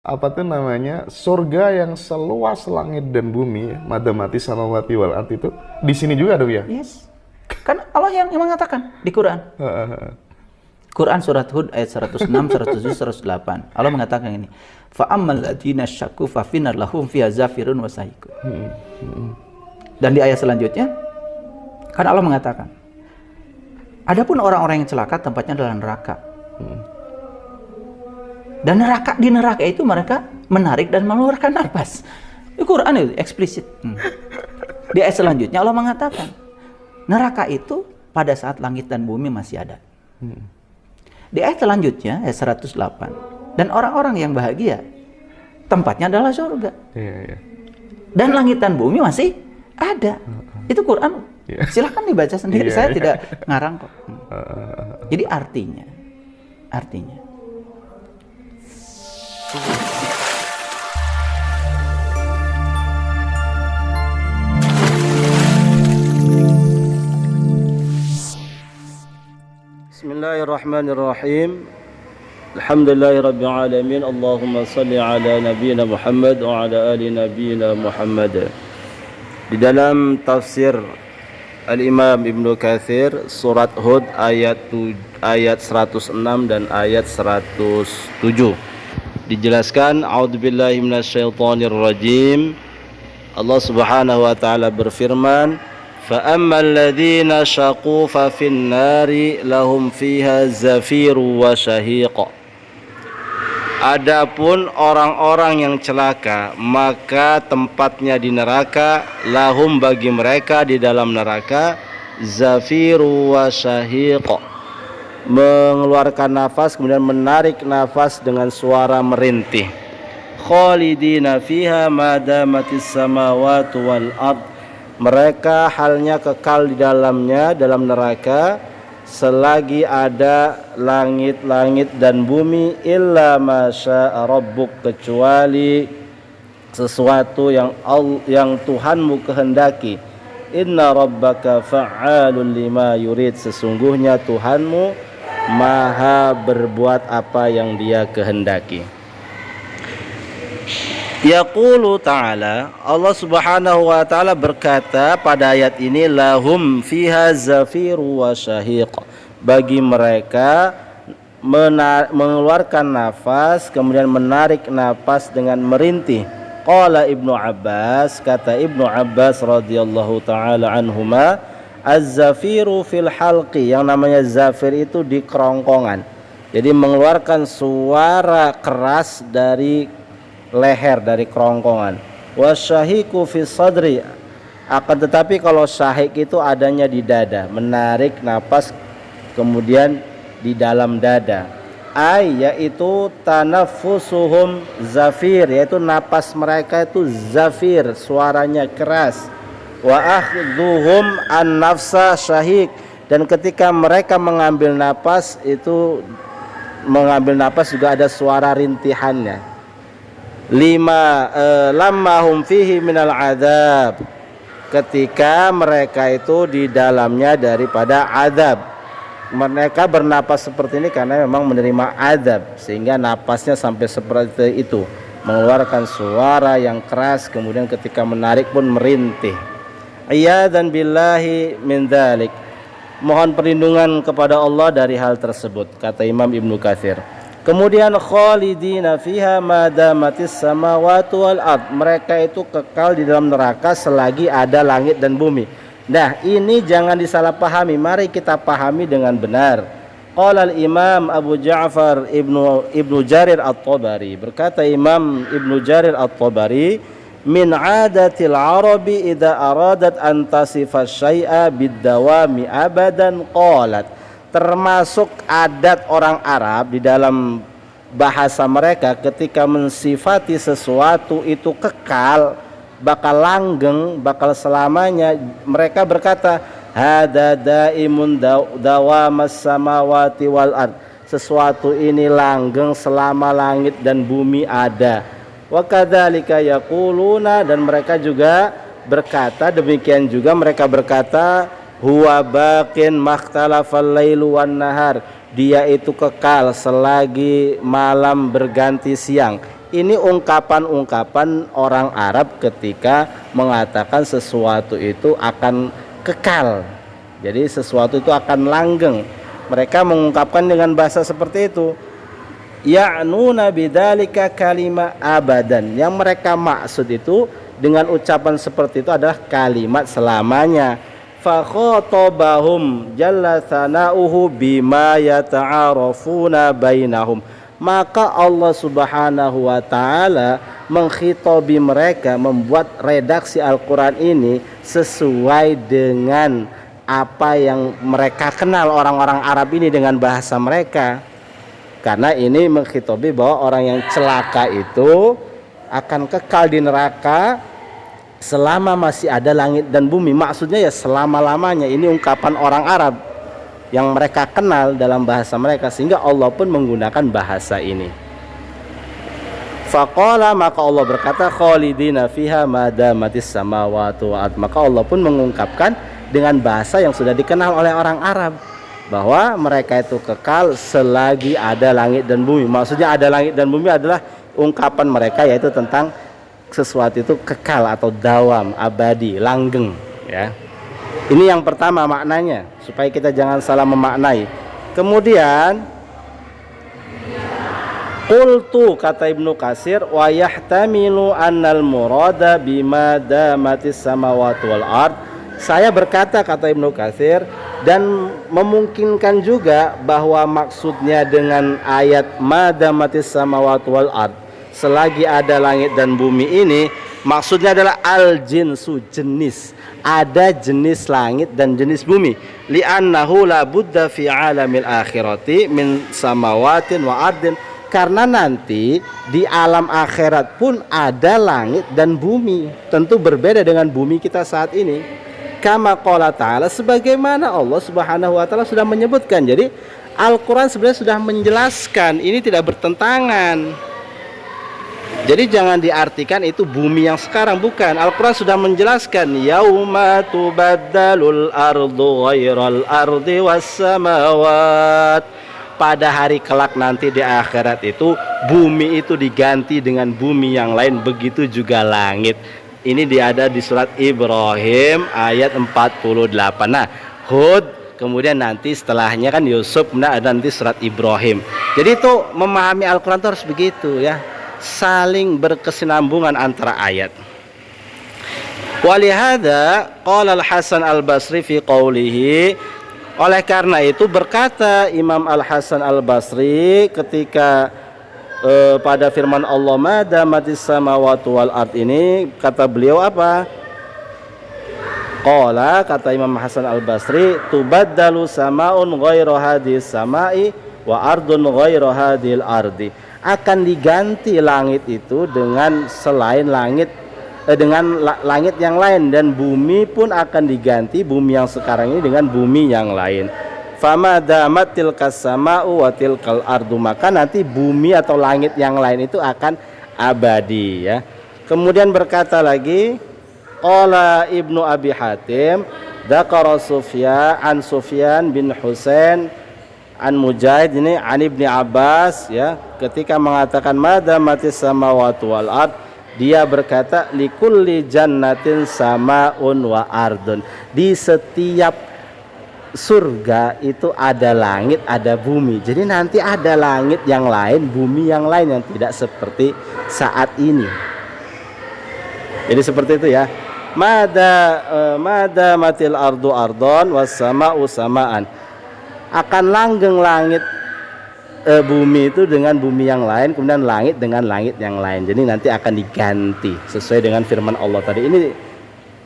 apa tuh namanya, surga yang seluas langit dan bumi ya, madamati samawati wal ard itu di sini juga ada ya. Yes. Kan Allah yang mengatakan di Quran. Quran surat Hud ayat 106, 107, 108. Allah mengatakan ini. Fa ammal ladzina syakku fa finnar lahum fiha zafirun wa sahiqun. Dan di ayat selanjutnya kan Allah mengatakan, adapun orang-orang yang celaka tempatnya adalah neraka. Dan di neraka itu mereka menarik dan mengeluarkan nafas. Di Quran itu eksplisit. Di ayat selanjutnya Allah mengatakan, neraka itu pada saat langit dan bumi masih ada. Di ayat selanjutnya, ayat 108, dan orang-orang yang bahagia, tempatnya adalah surga. Dan langit dan bumi masih ada. Itu Quran. Silahkan dibaca sendiri, saya tidak ngarang kok. Jadi artinya. Bismillahirrahmanirrahim. Alhamdulillahirabbil alamin. Allahumma shalli ala nabiyyina Muhammad wa ala ali nabiyyina Muhammad. Di dalam tafsir Al-Imam Ibnu Katsir surat Hud ayat 106 dan ayat 107 dijelaskan, a'udzubillahi minasyaitonir rajim. Allah Subhanahu wa taala berfirman, فَأَمَّا الَّذِينَ شَقُوا فَفِي النَّارِ لَهُمْ فِيهَا زَفِيرٌ وَشَهِيقٌ. Adapun orang-orang yang celaka, maka tempatnya di neraka, lahum bagi mereka di dalam neraka, zafiru wa syahiq, mengeluarkan nafas kemudian menarik nafas dengan suara merintih. Khalidina fiha ma damatis samawati wal ard. Mereka halnya kekal di dalamnya, dalam neraka, selagi ada langit-langit dan bumi, illa masya rabbuk, kecuali sesuatu yang Tuhanmu kehendaki. Inna rabbaka fa'alun lima yurid. Sesungguhnya Tuhanmu maha berbuat apa yang dia kehendaki. Yaqulu ta'ala, Allah Subhanahu wa ta'ala berkata pada ayat ini, lahum fiha zafiru wa syahiq, bagi mereka mengeluarkan nafas kemudian menarik nafas dengan merintih. Qala Ibnu Abbas, kata Ibnu Abbas radhiyallahu ta'ala anhuma, az-zafiru fil halqi, yang namanya zafir itu di kerongkongan, jadi mengeluarkan suara keras dari leher, dari kerongkongan. Wasyahiku fi sadri, akan tetapi kalau syahik itu adanya di dada, menarik napas kemudian di dalam dada. Yaitu tanafusuhum zafir, yaitu napas mereka itu zafir, suaranya keras. Wa akhdhuhum an nafsa syahik, dan ketika mereka mengambil napas itu, mengambil napas juga ada suara rintihannya. Lamma hum fihi minal azab, ketika mereka itu di dalamnya daripada azab. Mereka bernapas seperti ini karena memang menerima azab, sehingga napasnya sampai seperti itu, mengeluarkan suara yang keras, kemudian ketika menarik pun merintih. Iyadzan billahi min dzalik, mohon perlindungan kepada Allah dari hal tersebut, kata Imam Ibnu Katsir. Kemudian khalidina fiha ma damatis samawati wal ard, mereka itu kekal di dalam neraka selagi ada langit dan bumi. Nah, ini jangan disalahpahami, mari kita pahami dengan benar. Qala al-Imam Abu Ja'far Ibnu Jarir At-Tabari, berkata Imam Ibnu Jarir At-Tabari, min adatil arabi idza aradat an tasifa syai'a bid-dawami abadan qalat, termasuk adat orang Arab di dalam bahasa mereka ketika mensifati sesuatu itu kekal, bakal langgeng, bakal selamanya, mereka berkata hada daimun dawamas samawati wal ard, sesuatu ini langgeng selama langit dan bumi ada. Wa kadzalika yaquluna, dan mereka juga berkata demikian juga, mereka berkata huwa baqin makhtalafal lailu wan nahar, dia itu kekal selagi malam berganti siang. Ini ungkapan-ungkapan orang Arab ketika mengatakan sesuatu itu akan kekal. Jadi sesuatu itu akan langgeng. Mereka mengungkapkan dengan bahasa seperti itu. Ya'nuna bidzalika kalima abadan. Yang mereka maksud itu dengan ucapan seperti itu adalah kalimat selamanya. Fa khatabahum jalla sana'uhu bima yata'arafuna bainahum. Maka Allah Subhanahu wa taala menghitobi mereka, membuat redaksi Al-Qur'an ini sesuai dengan apa yang mereka kenal, orang-orang Arab ini dengan bahasa mereka. Karena ini menghitobi bahwa orang yang celaka itu akan kekal di neraka selama masih ada langit dan bumi. Maksudnya ya selama-lamanya. Ini ungkapan orang Arab yang mereka kenal dalam bahasa mereka, sehingga Allah pun menggunakan bahasa ini. Faqala, maka Allah berkata, khalidina fiha madamatis samawati wal ard. Maka Allah pun mengungkapkan dengan bahasa yang sudah dikenal oleh orang Arab, bahwa mereka itu kekal selagi ada langit dan bumi. Maksudnya ada langit dan bumi adalah ungkapan mereka, yaitu tentang sesuatu itu kekal atau dawam, abadi, langgeng, ya. Ini yang pertama maknanya, supaya kita jangan salah memaknai. Kemudian qultu, kata Ibnu Katsir, wa yahtamilu annal murada bima damatis samawati wal ard. Saya berkata, kata Ibnu Katsir, dan memungkinkan juga bahwa maksudnya dengan ayat madamatis samawati wal ard, selagi ada langit dan bumi ini, maksudnya adalah al-jinsu, jenis. Ada jenis langit dan jenis bumi. Li'annahu la budda fi alamil akhirati min samawatin wa ardin. Karena nanti di alam akhirat pun ada langit dan bumi. Tentu berbeda dengan bumi kita saat ini. Kama qala ta'ala, sebagaimana Allah Subhanahu wa taala sudah menyebutkan. Jadi Al-Qur'an sebenarnya sudah menjelaskan, ini tidak bertentangan. Jadi jangan diartikan itu bumi yang sekarang, bukan. Al-Quran sudah menjelaskan, yauma tubaddalul ardu ghairal ardi was samawat. Pada hari kelak nanti di akhirat itu, bumi itu diganti dengan bumi yang lain, begitu juga langit. Ini ada di surat Ibrahim ayat 48. Nah, Hud, kemudian nanti setelahnya kan Yusuf, nah ada nanti surat Ibrahim. Jadi itu memahami Al-Quran itu harus begitu, ya, saling berkesinambungan antara ayat. Walihada qala Al-Hasan Al-Basri fi qawlihi, oleh karena itu berkata Imam Al-Hasan Al-Basri ketika pada firman Allah madamatis samawati wal ard ini, kata beliau apa? Qala, kata Imam Hasan Al-Basri, tubaddalu samaun ghairu hadis samai wa ardun ghairu hadil ardi. Akan diganti langit itu dengan selain langit, dengan langit yang lain, dan bumi pun akan diganti, bumi yang sekarang ini dengan bumi yang lain. Fama damat tilkas sama'u wa tilkal ardu, maka nanti bumi atau langit yang lain itu akan abadi, ya. Kemudian berkata lagi, qala Ibnu Abi Hatim, dzakara Sufyan bin Husain an Mujahid, ini an Ibni Abbas, ya, ketika mengatakan madamatis samawati wal ard, dia berkata likulli jannatin samaun wa ardun. Di setiap surga itu ada langit, ada bumi. Jadi nanti ada langit yang lain, bumi yang lain, yang tidak seperti saat ini. Jadi seperti itu, ya. Madamatil ardu ardon was sama'u samaan. Akan langgeng langit bumi itu dengan bumi yang lain, kemudian langit dengan langit yang lain. Jadi nanti akan diganti sesuai dengan firman Allah tadi. Ini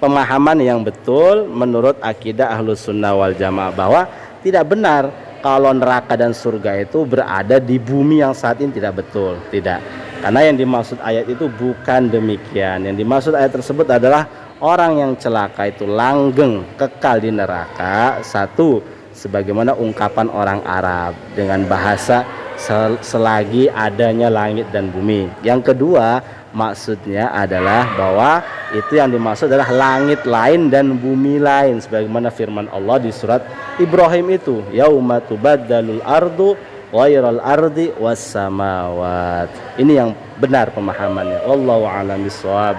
pemahaman yang betul menurut akidah Ahlus Sunnah wal Jamaah, bahwa tidak benar kalau neraka dan surga itu berada di bumi yang saat ini. Tidak betul, tidak. Karena yang dimaksud ayat itu bukan demikian. Yang dimaksud ayat tersebut adalah orang yang celaka itu langgeng, kekal di neraka. Satu, sebagaimana ungkapan orang Arab dengan bahasa selagi adanya langit dan bumi. Yang kedua, maksudnya adalah bahwa itu yang dimaksud adalah langit lain dan bumi lain, sebagaimana firman Allah di surat Ibrahim itu, yauma tubaddalul ardu ghairal ardi was samawat. Ini yang benar pemahamannya. Wallahu a'lam bishawab.